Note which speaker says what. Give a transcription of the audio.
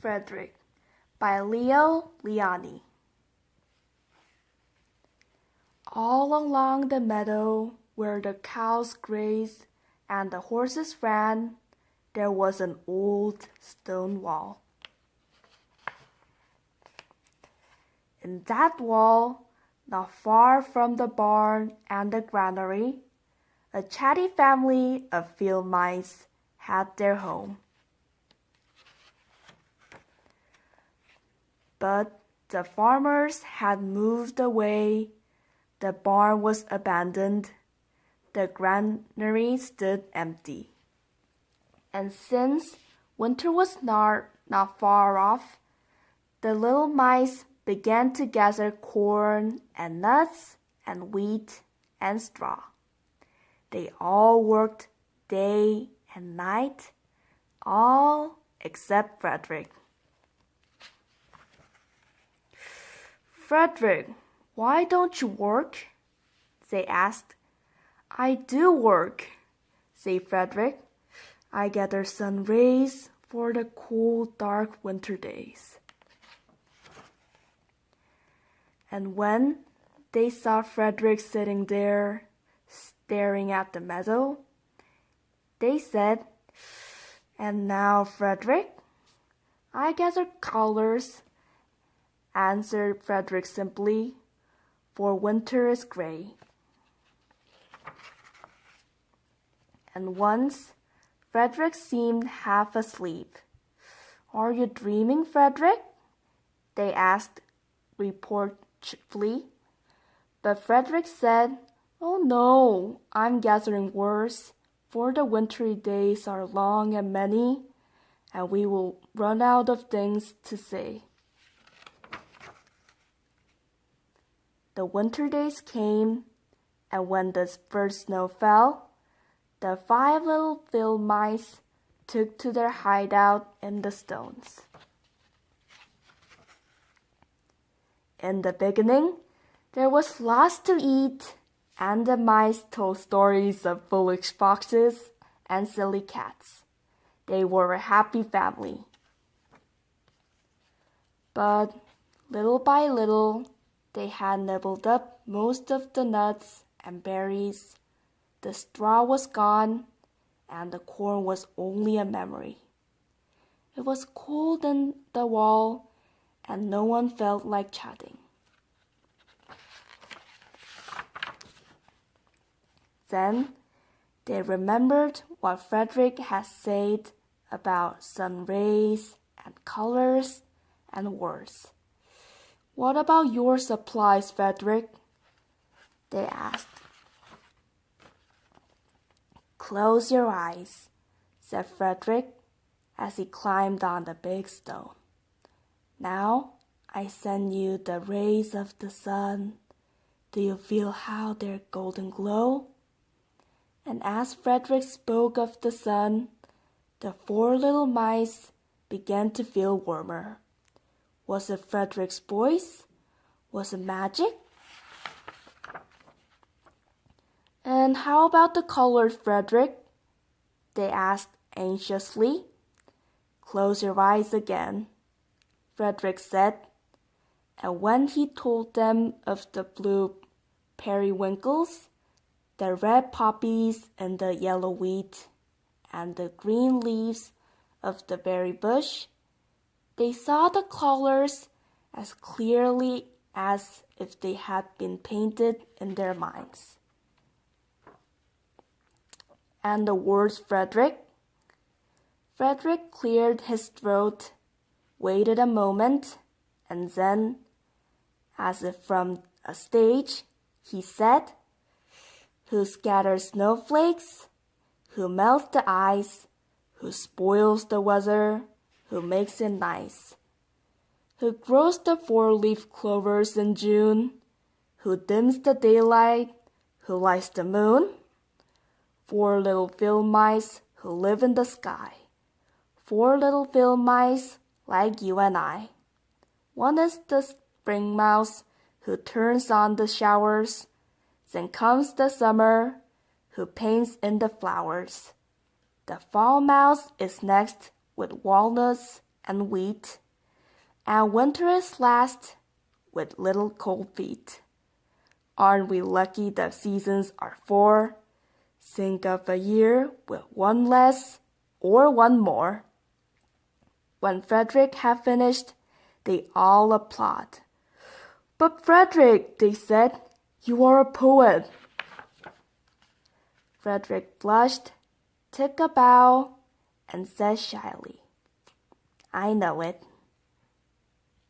Speaker 1: Frederick by Lionni. All along the meadow where the cows grazed and the horses ran, there was an old stone wall. In that wall, not far from the barn and the granary, a chatty family of field mice had their home. But the farmers had moved away, the barn was abandoned, the granary stood empty. And since winter was not far off, the little mice began to gather corn and nuts and wheat and straw. They all worked day and night, all except Frederick. Frederick, why don't you work? They asked. I do work, said Frederick. I gather sun rays for the cool, dark winter days. And when they saw Frederick sitting there, staring at the meadow, they said, And now, Frederick? I gather colors, answered Frederick simply, for winter is gray. And once, Frederick seemed half asleep. Are you dreaming, Frederick? They asked reproachfully. But Frederick said, Oh no, I'm gathering words, for the wintry days are long and many, and we will run out of things to say. The winter days came, and when the first snow fell, the 5 little field mice took to their hideout in the stones. In the beginning, there was lots to eat, and the mice told stories of foolish foxes and silly cats. They were a happy family. But little by little, they had nibbled up most of the nuts and berries. The straw was gone, and the corn was only a memory. It was cold in the wall, and no one felt like chatting. Then they remembered what Frederick had said about sun rays and colors and words. What about your supplies, Frederick? They asked. Close your eyes, said Frederick as he climbed on the big stone. Now I send you the rays of the sun. Do you feel how their golden glow? And as Frederick spoke of the sun, the 4 little mice began to feel warmer. Was it Frederick's voice? Was it magic? And how about the colors, Frederick? They asked anxiously. Close your eyes again, Frederick said. And when he told them of the blue periwinkles, the red poppies and the yellow wheat, and the green leaves of the berry bush, they saw the colors as clearly as if they had been painted in their minds. And the words, Frederick? Frederick cleared his throat, waited a moment, and then, as if from a stage, he said, Who scatters snowflakes? Who melts the ice? Who spoils the weather? Who makes it nice? Who grows the 4-leaf clovers in June? Who dims the daylight? Who lights the moon? 4 little field mice who live in the sky. 4 little field mice like you and I. One is the spring mouse who turns on the showers. Then comes the summer who paints in the flowers. The fall mouse is next with walnuts and wheat, and winter is last with little cold feet. Aren't we lucky the seasons are four? Think of a year with one less or one more. When Frederick had finished, they all applaud. But Frederick, they said, you are a poet. Frederick blushed, took a bow, and said shyly, I know it.